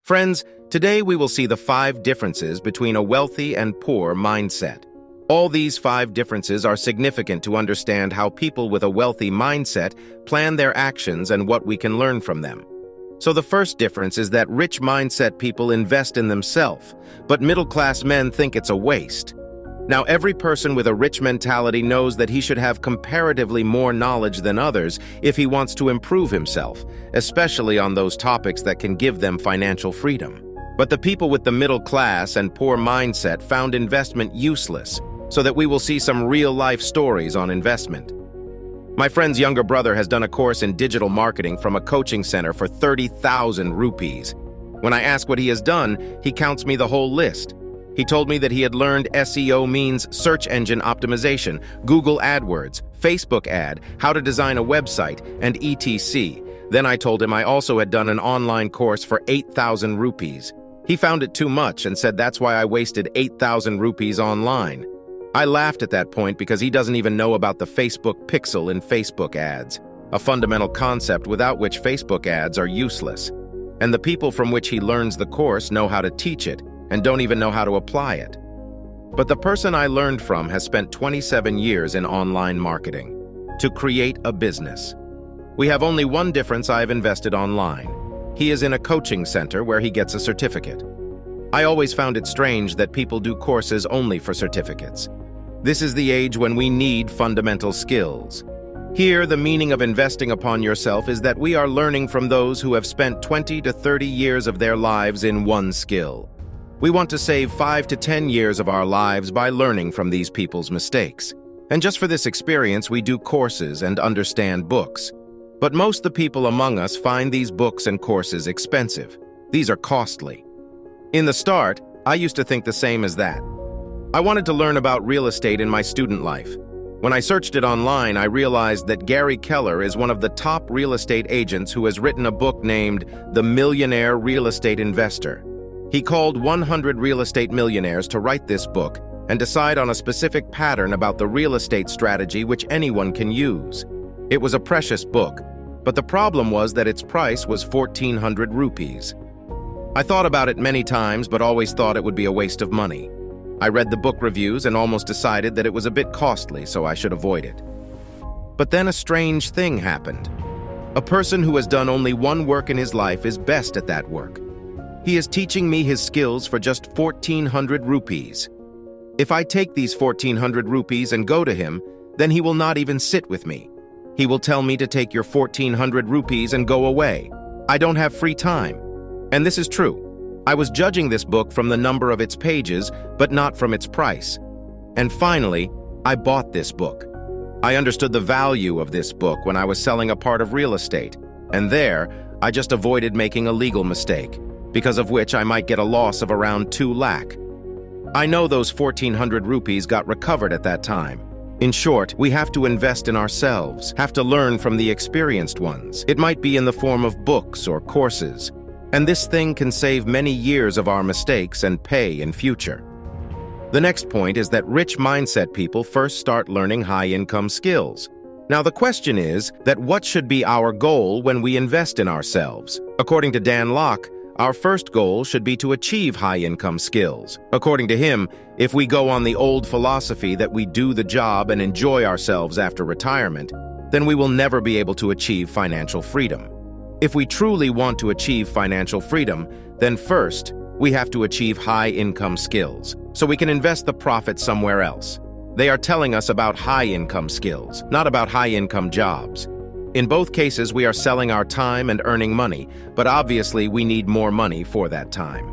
Friends, today we will see the 5 differences between a wealthy and poor mindset. All these 5 differences are significant to understand how people with a wealthy mindset plan their actions and what we can learn from them. So the first difference is that rich mindset people invest in themselves, but middle-class men think it's a waste. Now, every person with a rich mentality knows that he should have comparatively more knowledge than others if he wants to improve himself, especially on those topics that can give them financial freedom. But the people with the middle class and poor mindset found investment useless, so that we will see some real-life stories on investment. My friend's younger brother has done a course in digital marketing from a coaching center for 30,000 rupees. When I ask what he has done, he counts me the whole list. He told me that he had learned SEO means search engine optimization, Google AdWords, Facebook ad, how to design a website, and etc. Then I told him I also had done an online course for 8,000 rupees. He found it too much and said that's why I wasted 8,000 rupees online. I laughed at that point because he doesn't even know about the Facebook pixel in Facebook ads, a fundamental concept without which Facebook ads are useless. And the people from which he learns the course know how to teach it and don't even know how to apply it. But the person I learned from has spent 27 years in online marketing to create a business. We have only one difference: I have invested online. He is in a coaching center where he gets a certificate. I always found it strange that people do courses only for certificates. This is the age when we need fundamental skills. Here, the meaning of investing upon yourself is that we are learning from those who have spent 20 to 30 years of their lives in one skill. We want to save 5 to 10 years of our lives by learning from these people's mistakes. And just for this experience, we do courses and understand books. But most of the people among us find these books and courses expensive. These are costly. In the start, I used to think the same as that. I wanted to learn about real estate in my student life. When I searched it online, I realized that Gary Keller is one of the top real estate agents who has written a book named The Millionaire Real Estate Investor. He called 100 real estate millionaires to write this book and decide on a specific pattern about the real estate strategy which anyone can use. It was a precious book, but the problem was that its price was 1,400 rupees. I thought about it many times, but always thought it would be a waste of money. I read the book reviews and almost decided that it was a bit costly, so I should avoid it. But then a strange thing happened. A person who has done only one work in his life is best at that work. He is teaching me his skills for just 1,400 rupees. If I take these 1,400 rupees and go to him, then he will not even sit with me. He will tell me to take your 1,400 rupees and go away. I don't have free time. And this is true. I was judging this book from the number of its pages, but not from its price. And finally, I bought this book. I understood the value of this book when I was selling a part of real estate, and there, I just avoided making a legal mistake, because of which I might get a loss of around 2 lakh. I know those 1,400 rupees got recovered at that time. In short, we have to invest in ourselves, have to learn from the experienced ones. It might be in the form of books or courses. And this thing can save many years of our mistakes and pay in future. The next point is that rich mindset people first start learning high-income skills. Now the question is that what should be our goal when we invest in ourselves? According to Dan Lok, our first goal should be to achieve high-income skills. According to him, if we go on the old philosophy that we do the job and enjoy ourselves after retirement, then we will never be able to achieve financial freedom. If we truly want to achieve financial freedom, then first, we have to achieve high-income skills, so we can invest the profit somewhere else. They are telling us about high-income skills, not about high-income jobs. In both cases, we are selling our time and earning money, but obviously we need more money for that time.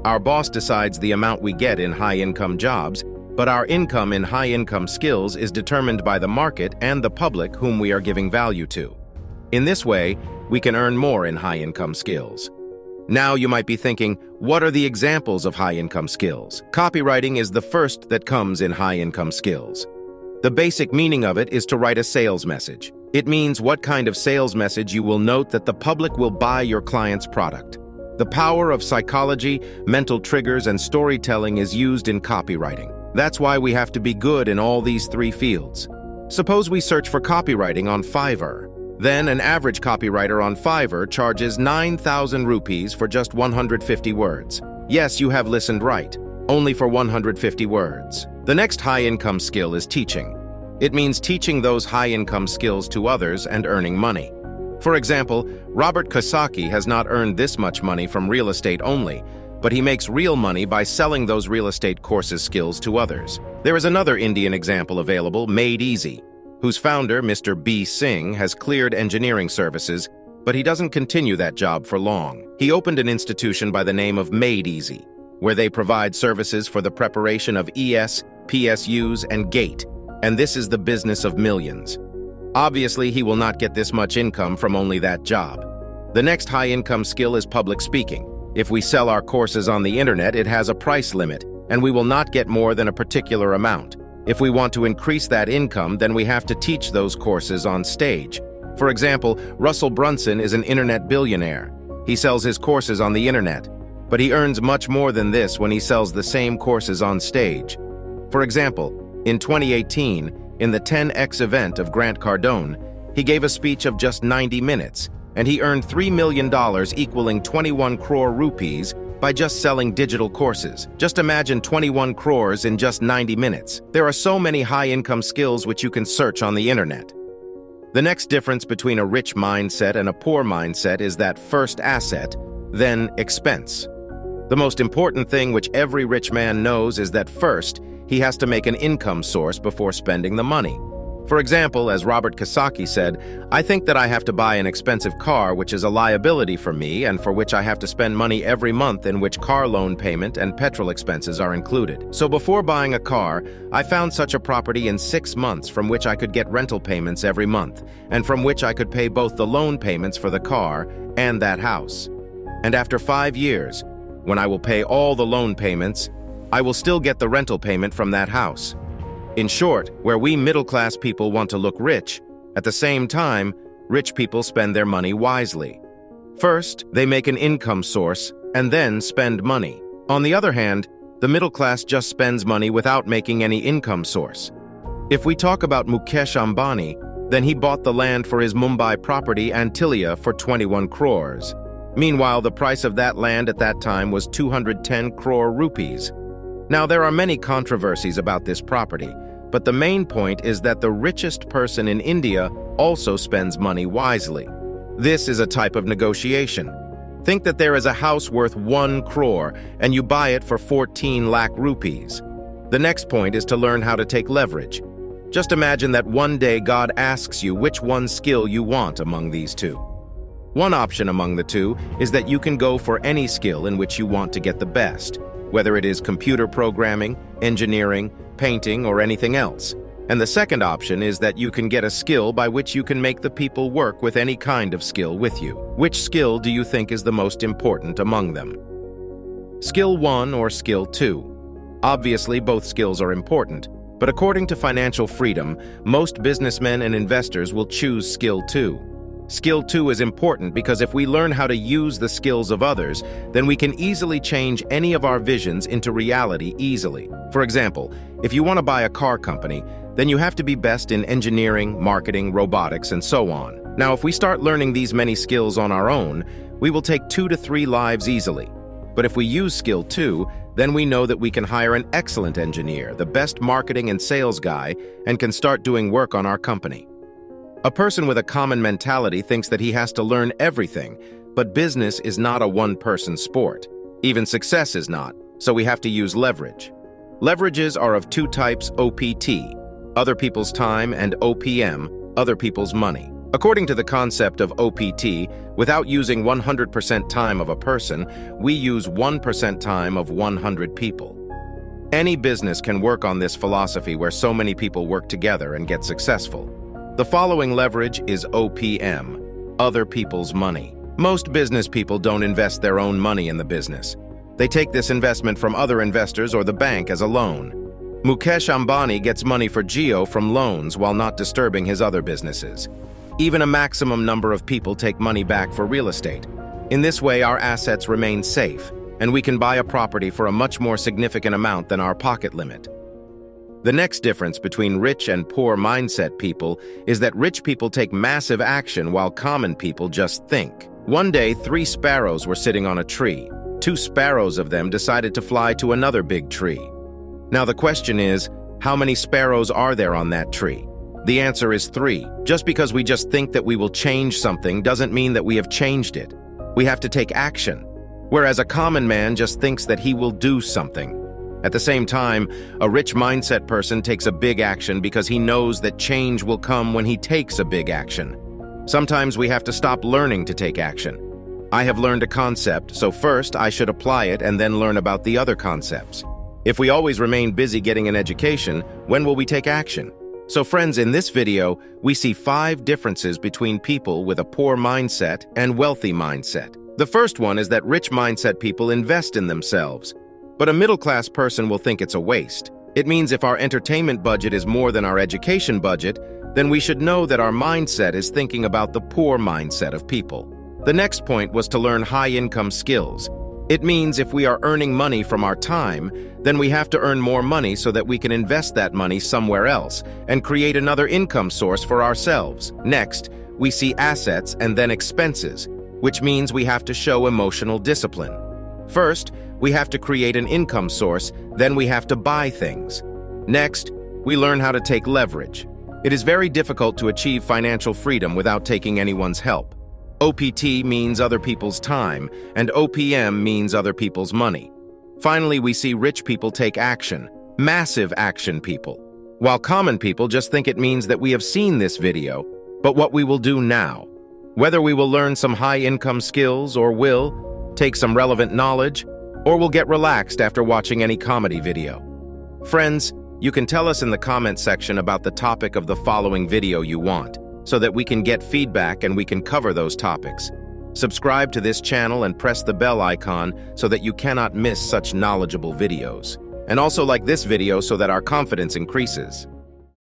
Our boss decides the amount we get in high-income jobs, but our income in high-income skills is determined by the market and the public whom we are giving value to. In this way, we can earn more in high-income skills. Now you might be thinking, what are the examples of high-income skills? Copywriting is the first that comes in high-income skills. The basic meaning of it is to write a sales message. It means what kind of sales message you will note that the public will buy your client's product. The power of psychology, mental triggers, and storytelling is used in copywriting. That's why we have to be good in all these 3 fields. Suppose we search for copywriting on Fiverr. Then an average copywriter on Fiverr charges 9,000 rupees for just 150 words. Yes, you have listened right. Only for 150 words. The next high-income skill is teaching. It means teaching those high-income skills to others and earning money. For example, Robert Kiyosaki has not earned this much money from real estate only, but he makes real money by selling those real estate courses skills to others. There is another Indian example available, Made Easy, whose founder, Mr. B. Singh, has cleared engineering services, but he doesn't continue that job for long. He opened an institution by the name of Made Easy, where they provide services for the preparation of ES, PSUs, and GATE, and this is the business of millions. Obviously, he will not get this much income from only that job. The next high-income skill is public speaking. If we sell our courses on the internet, it has a price limit, and we will not get more than a particular amount. If we want to increase that income, then we have to teach those courses on stage. For example, Russell Brunson is an internet billionaire. He sells his courses on the internet, but he earns much more than this when he sells the same courses on stage. For example, in 2018, in the 10X event of Grant Cardone, he gave a speech of just 90 minutes, and he earned $3 million equaling 21 crore rupees by just selling digital courses. Just imagine 21 crores in just 90 minutes. There are so many high-income skills which you can search on the internet. The next difference between a rich mindset and a poor mindset is that first asset, then expense. The most important thing which every rich man knows is that first, he has to make an income source before spending the money. For example, as Robert Kiyosaki said, I think that I have to buy an expensive car which is a liability for me and for which I have to spend money every month in which car loan payment and petrol expenses are included. So before buying a car, I found such a property in 6 months from which I could get rental payments every month and from which I could pay both the loan payments for the car and that house. And after 5 years, when I will pay all the loan payments, I will still get the rental payment from that house. In short, where we middle-class people want to look rich, at the same time, rich people spend their money wisely. First, they make an income source and then spend money. On the other hand, the middle class just spends money without making any income source. If we talk about Mukesh Ambani, then he bought the land for his Mumbai property Antilia for 21 crores. Meanwhile, the price of that land at that time was 210 crore rupees. Now, there are many controversies about this property, but the main point is that the richest person in India also spends money wisely. This is a type of negotiation. Think that there is a house worth 1 crore and you buy it for 14 lakh rupees. The next point is to learn how to take leverage. Just imagine that one day God asks you which one skill you want among these two. One option among the two is that you can go for any skill in which you want to get the best, whether it is computer programming, engineering, painting, or anything else. And the second option is that you can get a skill by which you can make the people work with any kind of skill with you. Which skill do you think is the most important among them? Skill 1 or Skill 2? Obviously, both skills are important, but according to Financial Freedom, most businessmen and investors will choose Skill 2. Skill 2 is important because if we learn how to use the skills of others, then we can easily change any of our visions into reality easily. For example, if you want to buy a car company, then you have to be best in engineering, marketing, robotics, and so on. Now, if we start learning these many skills on our own, we will take 2 to 3 lives easily. But if we use Skill 2, then we know that we can hire an excellent engineer, the best marketing and sales guy, and can start doing work on our company. A person with a common mentality thinks that he has to learn everything, but business is not a one-person sport. Even success is not, so we have to use leverage. Leverages are of 2 types: OPT, other people's time, and OPM, other people's money. According to the concept of OPT, without using 100% time of a person, we use 1% time of 100 people. Any business can work on this philosophy where so many people work together and get successful. The following leverage is OPM, other people's money. Most business people don't invest their own money in the business. They take this investment from other investors or the bank as a loan. Mukesh Ambani gets money for Jio from loans while not disturbing his other businesses. Even a maximum number of people take money back for real estate. In this way, our assets remain safe, and we can buy a property for a much more significant amount than our pocket limit. The next difference between rich and poor mindset people is that rich people take massive action while common people just think. One day, 3 sparrows were sitting on a tree. 2 sparrows of them decided to fly to another big tree. Now the question is, how many sparrows are there on that tree? The answer is 3. Just because we just think that we will change something doesn't mean that we have changed it. We have to take action. Whereas a common man just thinks that he will do something. At the same time, a rich mindset person takes a big action because he knows that change will come when he takes a big action. Sometimes we have to stop learning to take action. I have learned a concept, so first I should apply it and then learn about the other concepts. If we always remain busy getting an education, when will we take action? So friends, in this video, we see 5 differences between people with a poor mindset and wealthy mindset. The first one is that rich mindset people invest in themselves. But a middle-class person will think it's a waste. It means if our entertainment budget is more than our education budget, then we should know that our mindset is thinking about the poor mindset of people. The next point was to learn high-income skills. It means if we are earning money from our time, then we have to earn more money so that we can invest that money somewhere else and create another income source for ourselves. Next, we see assets and then expenses, which means we have to show emotional discipline. First, we have to create an income source, then we have to buy things. Next, we learn how to take leverage. It is very difficult to achieve financial freedom without taking anyone's help. OPT means other people's time, and OPM means other people's money. Finally, we see rich people take action, massive action people, while common people just think it means that we have seen this video, but what we will do now. Whether we will learn some high-income skills or will take some relevant knowledge, or we'll get relaxed after watching any comedy video. Friends, you can tell us in the comment section about the topic of the following video you want, so that we can get feedback and we can cover those topics. Subscribe to this channel and press the bell icon so that you cannot miss such knowledgeable videos. And also like this video so that our confidence increases.